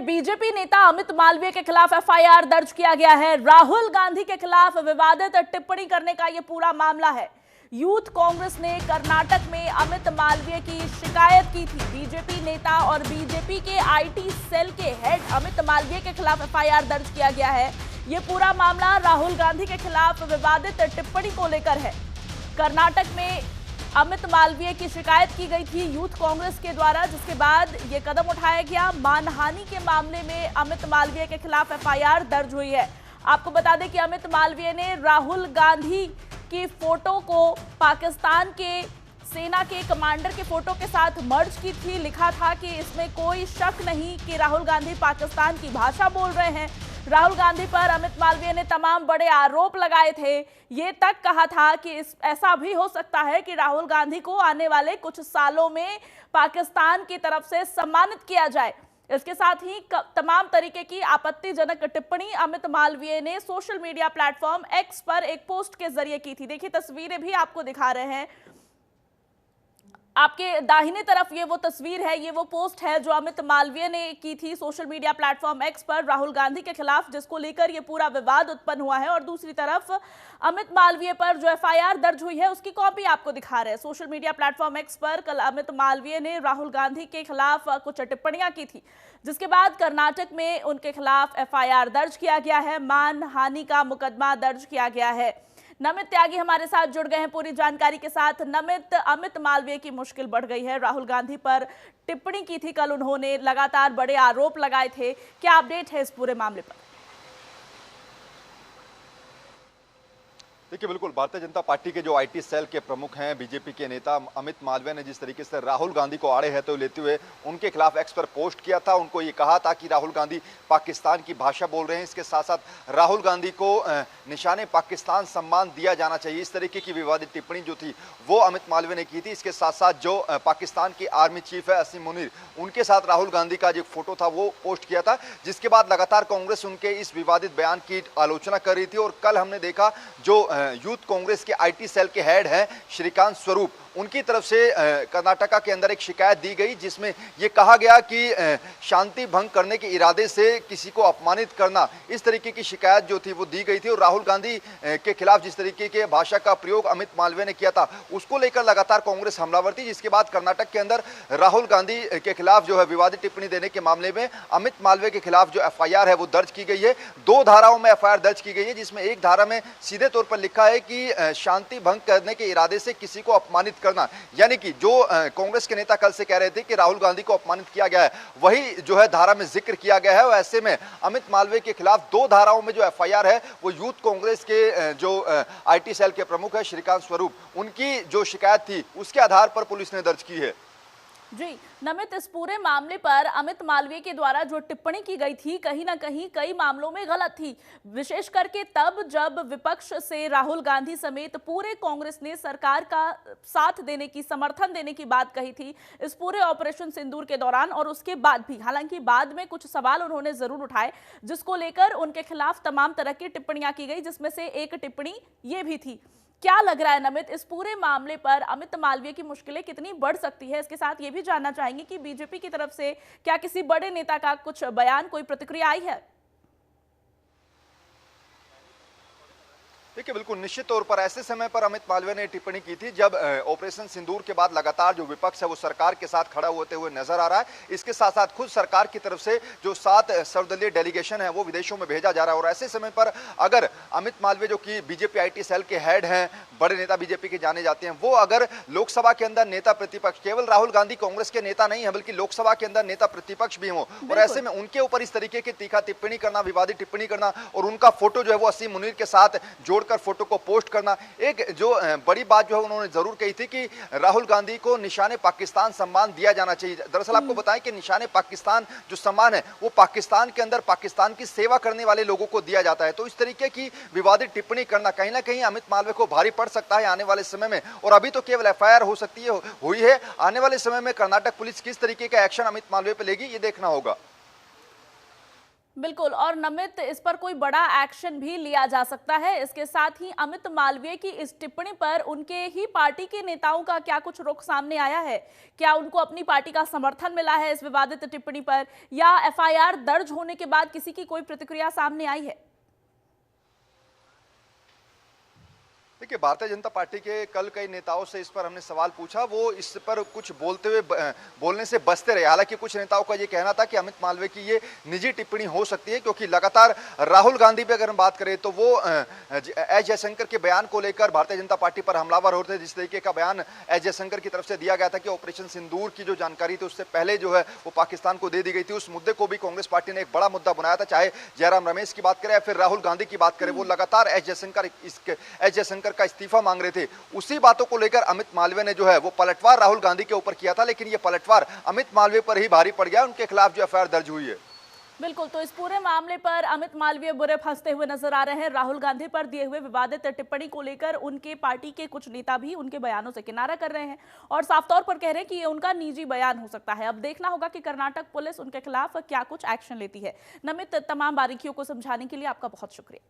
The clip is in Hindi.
बीजेपी नेता अमित मालवीय के खिलाफ एफआईआर दर्ज किया गया है। राहुल गांधी के खिलाफ विवादित टिप्पणी करने का यह पूरा मामला है। यूथ कांग्रेस ने कर्नाटक में अमित मालवीय की शिकायत की थी। बीजेपी नेता और बीजेपी के आईटी सेल के हेड अमित मालवीय के खिलाफ एफआईआर दर्ज किया गया है। यह पूरा मामला राहुल गांधी के खिलाफ विवादित टिप्पणी को लेकर है। कर्नाटक में अमित मालवीय की शिकायत की गई थी यूथ कांग्रेस के द्वारा, जिसके बाद यह कदम उठाया गया। मानहानि के मामले में अमित मालवीय के खिलाफ एफआईआर दर्ज हुई है। आपको बता दें कि अमित मालवीय ने राहुल गांधी की फोटो को पाकिस्तान के सेना के कमांडर के फोटो के साथ मर्ज की थी। लिखा था कि इसमें कोई शक नहीं कि राहुल गांधी पाकिस्तान की भाषा बोल रहे हैं। राहुल गांधी पर अमित मालवीय ने तमाम बड़े आरोप लगाए थे। ये तक कहा था कि ऐसा भी हो सकता है कि राहुल गांधी को आने वाले कुछ सालों में पाकिस्तान की तरफ से सम्मानित किया जाए। इसके साथ ही तमाम तरीके की आपत्तिजनक टिप्पणी अमित मालवीय ने सोशल मीडिया प्लेटफॉर्म एक्स पर एक पोस्ट के जरिए की थी। देखिए, तस्वीरें भी आपको दिखा रहे हैं। आपके दाहिने तरफ ये वो तस्वीर है, ये वो पोस्ट है जो अमित मालवीय ने की थी सोशल मीडिया प्लेटफॉर्म एक्स पर राहुल गांधी के खिलाफ, जिसको लेकर ये पूरा विवाद उत्पन्न हुआ है। और दूसरी तरफ अमित मालवीय पर जो एफआईआर दर्ज हुई है उसकी कॉपी आपको दिखा रहे हैं। सोशल मीडिया प्लेटफॉर्म एक्स पर कल अमित मालवीय ने राहुल गांधी के खिलाफ कुछ टिप्पणियां की थी, जिसके बाद कर्नाटक में उनके खिलाफ एफआईआर दर्ज किया गया है। मानहानि का मुकदमा दर्ज किया गया है। नमित त्यागी हमारे साथ जुड़ गए हैं पूरी जानकारी के साथ। नमित, अमित मालवीय की मुश्किल बढ़ गई है। राहुल गांधी पर टिप्पणी की थी कल उन्होंने, लगातार बड़े आरोप लगाए थे। क्या अपडेट है इस पूरे मामले पर? देखिए, बिल्कुल भारतीय जनता पार्टी के जो आईटी सेल के प्रमुख हैं, बीजेपी के नेता अमित मालवीय ने जिस तरीके से राहुल गांधी को आड़े हाथों लेते हुए उनके खिलाफ एक्स पर पोस्ट किया था, उनको ये कहा था कि राहुल गांधी पाकिस्तान की भाषा बोल रहे हैं। इसके साथ साथ राहुल गांधी को निशाने पाकिस्तान सम्मान दिया जाना चाहिए, इस तरीके की विवादित टिप्पणी जो थी वो अमित मालवीय ने की थी। इसके साथ साथ जो पाकिस्तान की आर्मी चीफ है असीम मुनीर, उनके साथ राहुल गांधी का जो फोटो था वो पोस्ट किया था, जिसके बाद लगातार कांग्रेस उनके इस विवादित बयान की आलोचना कर रही थी। और कल हमने देखा जो यूथ कांग्रेस के आईटी सेल के हेड हैं श्रीकांत स्वरूप, उनकी तरफ से कर्नाटका के अंदर एक शिकायत दी गई, जिसमें यह कहा गया कि शांति भंग करने के इरादे से किसी को अपमानित करना, इस तरीके की शिकायत जो थी वो दी गई थी। और राहुल गांधी के खिलाफ जिस तरीके के भाषा का प्रयोग अमित मालवीय ने किया था, उसको लेकर लगातार कांग्रेस हमलावर थी, जिसके बाद कर्नाटक के अंदर राहुल गांधी के खिलाफ जो है विवादित टिप्पणी देने के मामले में अमित मालवीय के खिलाफ जो एफआईआर है वो दर्ज की गई है। 2 धाराओं में एफआईआर दर्ज की गई है, जिसमें एक धारा में सीधे तौर पर लिखा है कि शांति भंग करने के इरादे से किसी को अपमानित करना, यानी कि जो कांग्रेस के नेता कल से कह रहे थे कि राहुल गांधी को अपमानित किया गया है, वही जो है धारा में जिक्र किया गया है। और ऐसे में अमित मालवीय के खिलाफ 2 धाराओं में जो एफआईआर है वो यूथ कांग्रेस के जो आईटी सेल के प्रमुख है श्रीकांत स्वरूप, उनकी जो शिकायत थी उसके आधार पर पुलिस ने दर्ज की है। जी नमित, इस पूरे मामले पर अमित मालवीय के द्वारा जो टिप्पणी की गई थी कहीं ना कहीं कई मामलों में गलत थी, विशेष करके तब जब विपक्ष से राहुल गांधी समेत पूरे कांग्रेस ने सरकार का साथ देने की, समर्थन देने की बात कही थी इस पूरे ऑपरेशन सिंदूर के दौरान। और उसके बाद भी, हालांकि बाद में कुछ सवाल उन्होंने जरूर उठाए, जिसको लेकर उनके खिलाफ तमाम तरह की टिप्पणियां की गई, जिसमें से एक टिप्पणी ये भी थी। क्या लग रहा है नमित, इस पूरे मामले पर अमित मालवीय की मुश्किलें कितनी बढ़ सकती है? इसके साथ ये भी जानना चाहेंगे कि बीजेपी की तरफ से क्या किसी बड़े नेता का कुछ बयान, कोई प्रतिक्रिया आई है? देखिए, बिल्कुल निश्चित तौर पर ऐसे समय पर अमित मालवीय ने टिप्पणी की थी जब ऑपरेशन सिंदूर के बाद लगातार जो विपक्ष है वो सरकार के साथ खड़ा होते हुए नजर आ रहा है। इसके साथ साथ खुद सरकार की तरफ से जो 7 सर्वदलीय डेलीगेशन है वो विदेशों में भेजा जा रहा है। और ऐसे समय पर अगर अमित मालवीय जो कि बीजेपी आईटी सेल के हेड हैं, बड़े नेता बीजेपी के जाने जाते हैं, वो अगर लोकसभा के अंदर नेता प्रतिपक्ष, केवल राहुल गांधी कांग्रेस के नेता नहीं है बल्कि लोकसभा के अंदर नेता प्रतिपक्ष भी हो, और ऐसे में उनके ऊपर इस तरीके की तीखा टिप्पणी करना, विवादित टिप्पणी करना और उनका फोटो जो है वो असीम मुनीर के साथ जोड़ फोटो को पोस्ट करना, एक जो बड़ी बात जो है उन्होंने जरूर कही थी कि राहुल गांधी को निशाने पाकिस्तान सम्मान दिया जाना चाहिए। दरअसल आपको बताएं कि निशाने पाकिस्तान जो सम्मान है वो पाकिस्तान के अंदर पाकिस्तान की सेवा करने वाले लोगों को दिया जाता है। तो इस तरीके की विवादित टिप्पणी करना कहीं ना कहीं अमित मालवीय को भारी पड़ सकता है आने वाले समय में। और अभी तो केवल एफआईआर हो सकती है, हुई है, आने वाले समय में कर्नाटक पुलिस किस तरीके का एक्शन अमित मालवीय पर लेगी ये देखना होगा। बिल्कुल, और नमित, इस पर कोई बड़ा एक्शन भी लिया जा सकता है। इसके साथ ही अमित मालवीय की इस टिप्पणी पर उनके ही पार्टी के नेताओं का क्या कुछ रुख सामने आया है? क्या उनको अपनी पार्टी का समर्थन मिला है इस विवादित टिप्पणी पर, या एफआईआर दर्ज होने के बाद किसी की कोई प्रतिक्रिया सामने आई है? देखिए, भारतीय जनता पार्टी के कल कई नेताओं से इस पर हमने सवाल पूछा, वो इस पर कुछ बोलते हुए बोलने से बचते रहे। हालांकि कुछ नेताओं का ये कहना था कि अमित मालवीय की ये निजी टिप्पणी हो सकती है, क्योंकि लगातार राहुल गांधी पे अगर हम बात करें तो वो एस जयशंकर के बयान को लेकर भारतीय जनता पार्टी पर हमलावर होते थे। जिस तरीके का बयान एस जयशंकर की तरफ से दिया गया था कि ऑपरेशन सिंदूर की जो जानकारी थी उससे पहले जो है वो पाकिस्तान को दे दी गई थी, उस मुद्दे को भी कांग्रेस पार्टी ने एक बड़ा मुद्दा बनाया था। चाहे जयराम रमेश की बात करें या फिर राहुल गांधी की बात करें, वो लगातार एस जयशंकर का इस्तीफा मांग रहे थे। उसी बातों को लेकर अमित मालवीय ने जो है वो पलटवार राहुल गांधी के ऊपर किया था, लेकिन ये पलटवार अमित मालवीय पर ही भारी पड़ गया। उनके खिलाफ जो एफआईआर दर्ज हुई है। बिल्कुल, तो इस पूरे मामले पर अमित मालवीय बुरे फंसते हुए नजर आ रहे हैं। राहुल गांधी पर दिए हुए विवादित टिप्पणी को लेकर उनके पार्टी के कुछ नेता भी उनके बयानों से किनारा कर रहे हैं और साफ तौर पर कह रहे हैं कि ये उनका निजी बयान हो सकता है। अब देखना होगा कि कर्नाटक पुलिस उनके खिलाफ क्या कुछ एक्शन लेती है। नमित, तमाम बारीकियों को समझाने के लिए आपका बहुत शुक्रिया।